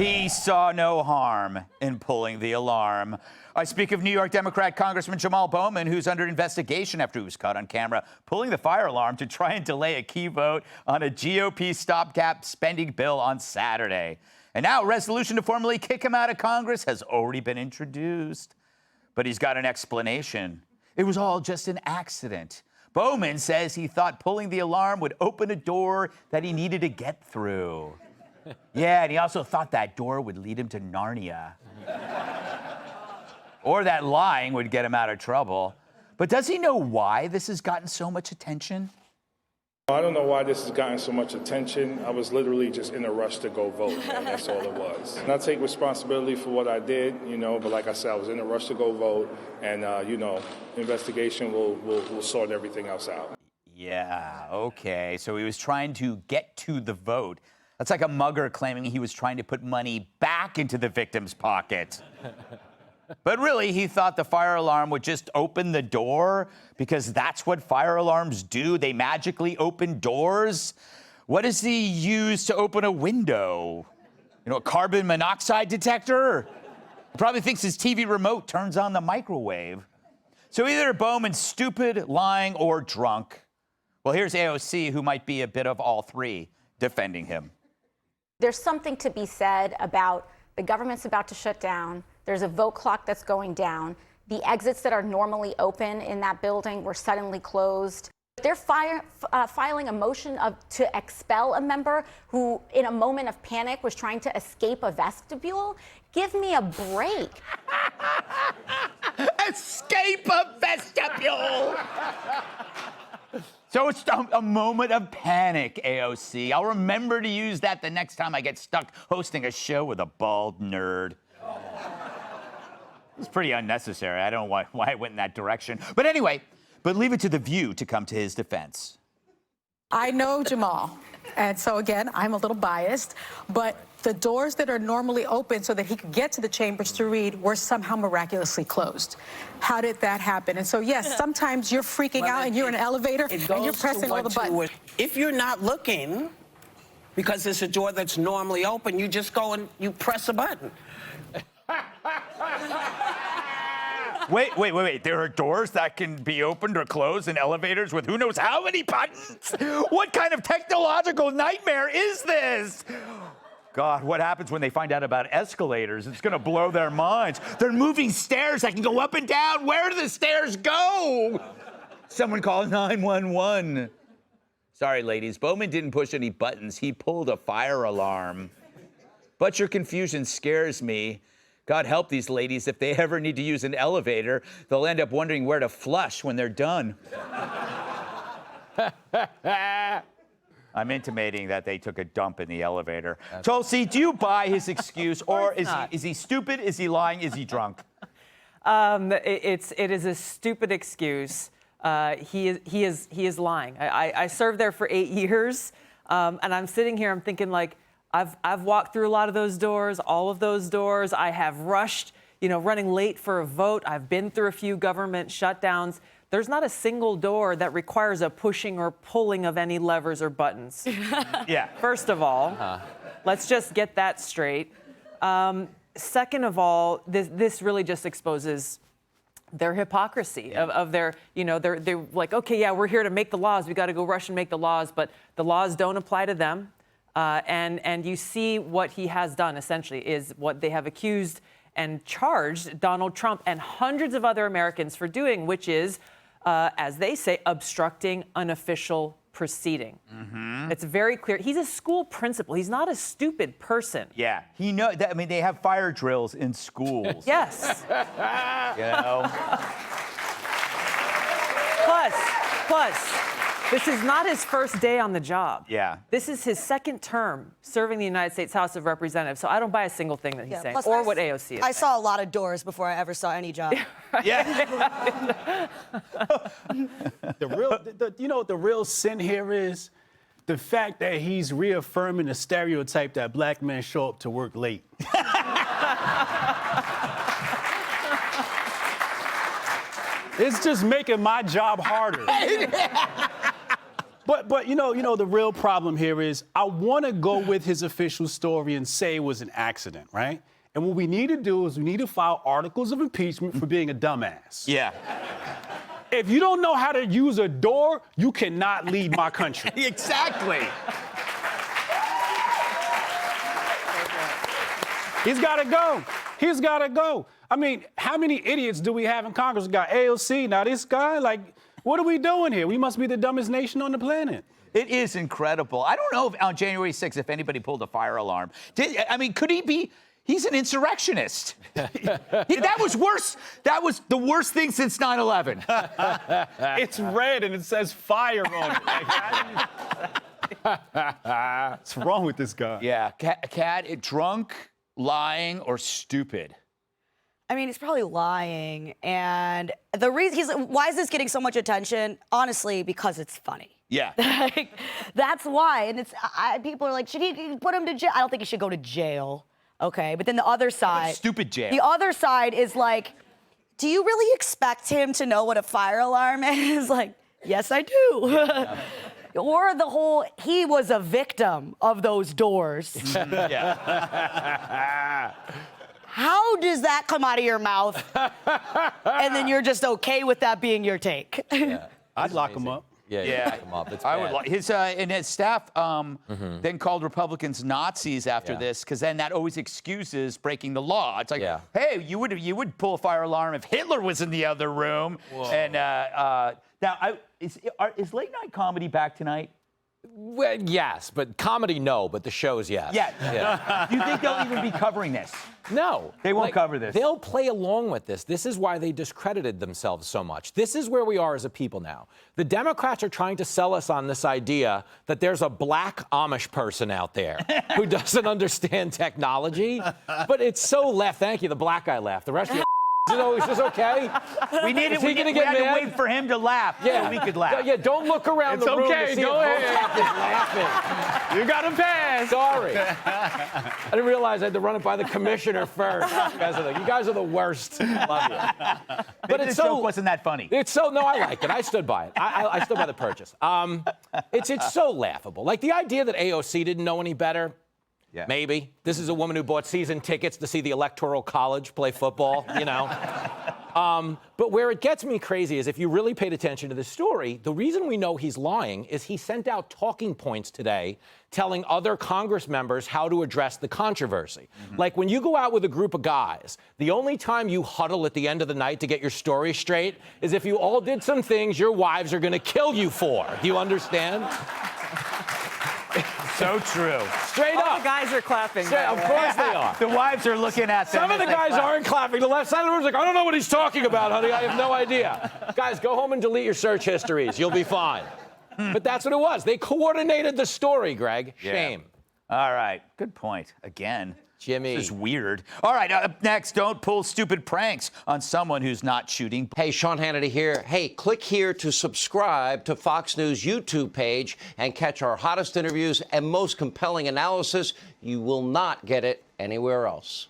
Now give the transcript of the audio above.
He saw no harm in pulling the alarm. I speak of New York Democrat Congressman Jamaal Bowman, who's under investigation after he was caught on camera pulling the fire alarm to try and delay a key vote on a GOP stopgap spending bill on Saturday. And now a resolution to formally kick him out of Congress has already been introduced. But he's got an explanation. It was all just an accident. Bowman says he thought pulling the alarm would open a door that he needed to get through. Yeah, and he also thought that door would lead him to Narnia. Or that lying would get him out of trouble. But does he know why this has gotten so much attention? I don't know why this has gotten so much attention. I was literally just in a rush to go vote, man. That's all it was. And I take responsibility for what I did, but like I said, I was in a rush to go vote, and, investigation will sort everything else out. Yeah, okay. So he was trying to get to the vote. That's like a mugger claiming he was trying to put money back into the victim's pocket. But really, he thought the fire alarm would just open the door because that's what fire alarms do. They magically open doors. What does he use to open a window? A carbon monoxide detector? He probably thinks his TV remote turns on the microwave. So either Bowman's stupid, lying, or drunk. Well, here's AOC, who might be a bit of all three, defending him. There's something to be said about the government's about to shut down. There's a vote clock that's going down. The exits that are normally open in that building were suddenly closed. They're filing a motion to expel a member who, in a moment of panic, was trying to escape a vestibule. Give me a break. Escape a vestibule! So it's a moment of panic, AOC. I'll remember to use that the next time I get stuck hosting a show with a bald nerd. It's pretty unnecessary. I don't know why I went in that direction. But anyway, leave it to The View to come to his defense. I know Jamaal, and so again, I'm a little biased, but the doors that are normally open so that he could get to the chambers to read were somehow miraculously closed. How did that happen? And so, yes, sometimes you're freaking out and you're in an elevator and you're pressing all the buttons. If you're not looking, because it's a door that's normally open, you just go and you press a button. Wait. There are doors that can be opened or closed in elevators with who knows how many buttons? What kind of technological nightmare is this? God, what happens when they find out about escalators? It's going to blow their minds. They're moving stairs that can go up and down. Where do the stairs go? Someone call 911. Sorry, ladies. Bowman didn't push any buttons. He pulled a fire alarm. But your confusion scares me. God help these ladies. If they ever need to use an elevator, they'll end up wondering where to flush when they're done. I'm intimating that they took a dump in the elevator. Tulsi, do you buy his excuse, or is he stupid? Is he lying? Is he drunk? It is a stupid excuse. He is lying. I served there for 8 years, and I'm sitting here. I'm thinking, like, I've walked through a lot of those doors, all of those doors. I have rushed, running late for a vote. I've been through a few government shutdowns. There's not a single door that requires a pushing or pulling of any levers or buttons. Yeah. First of all, let's just get that straight. Second of all, this really just exposes their hypocrisy of their, they're like, okay, yeah, we're here to make the laws. We got to go rush and make the laws, but the laws don't apply to them. And you see what he has done, essentially, is what they have accused and charged Donald Trump and hundreds of other Americans for doing, which is, as they say, obstructing an official proceeding. Mm-hmm. It's very clear. He's a school principal. He's not a stupid person. Yeah, he knows. I mean, they have fire drills in schools. Yes. Plus, this is not his first day on the job. Yeah. This is his second term serving the United States House of Representatives. So I don't buy a single thing that he's saying, or what AOC is saying. I saw a lot of doors before I ever saw any job. Yeah. The real sin here is the fact that he's reaffirming the stereotype that black men show up to work late. It's just making my job harder. But you know, the real problem here is I want to go with his official story and say it was an accident, right? And what we need to do is we need to file articles of impeachment for being a dumbass. Yeah. If you don't know how to use a door, you cannot lead my country. Exactly. He's got to go. He's got to go. I mean, how many idiots do we have in Congress? We got AOC, now this guy. Like, what are we doing here? We must be the dumbest nation on the planet. It is incredible. I don't know if on January 6th if anybody pulled a fire alarm. Could he be? He's an insurrectionist. That was worse. That was the worst thing since 9/11. It's red and it says fire on it. What's wrong with this guy? Yeah, Cat, drunk, lying, or stupid? I mean, he's probably lying. And the reason why is this getting so much attention? Honestly, because it's funny. Yeah. Like, that's why. And people are like, should he put him to jail? I don't think he should go to jail. Okay. But then the other side. Stupid jail. The other side is like, do you really expect him to know what a fire alarm is? Like, yes, I do. Yeah. Or the whole, he was a victim of those doors. Yeah. How does that come out of your mouth? And then you're just okay with that being your take? Yeah. I'd lock him up. Yeah, lock him up. It's I bad. would like his staff then called Republicans Nazis after this because then that always excuses breaking the law. It's like, hey, you would pull a fire alarm if Hitler was in the other room. Whoa. And now, is late night comedy back tonight? Well, yes, but comedy, no, but the shows, yes. Yeah. Do you think they'll even be covering this? No. They won't cover this. They'll play along with this. This is why they discredited themselves so much. This is where we are as a people now. The Democrats are trying to sell us on this idea that there's a black Amish person out there who doesn't understand technology. But it's so left. Thank you, the black guy laughed. The rest of you is this okay? We had to wait for him to laugh so we could laugh. Yeah, don't look around the room to see if Voltaire is laughing. You got to pass. Sorry. I didn't realize I had to run it by the commissioner first. You guys are the worst. Love you. But the joke wasn't that funny. No, I liked it. I stood by it. I stood by the purchase. It's so laughable. Like the idea that AOC didn't know any better. Yeah. Maybe. This is a woman who bought season tickets to see the Electoral College play football, you know. But where it gets me crazy is if you really paid attention to this story, the reason we know he's lying is he sent out talking points today telling other Congress members how to address the controversy. Like when you go out with a group of guys, the only time you huddle at the end of the night to get your story straight is if you all did some things your wives are going to kill you for. Do you understand? So true. Straight All up. the guys are clapping. Of course they are. The wives are looking at them. Some of the guys aren't clapping. The left side of the room's like, I don't know what he's talking about, honey. I have no idea. Guys, go home and delete your search histories. You'll be fine. But that's what it was. They coordinated the story, Greg. Shame. All right. Good point. Again. Jimmy. This is weird. All right, up next, don't pull stupid pranks on someone who's not shooting. Hey, Sean Hannity here. Hey, click here to subscribe to Fox News YouTube page and catch our hottest interviews and most compelling analysis. You will not get it anywhere else.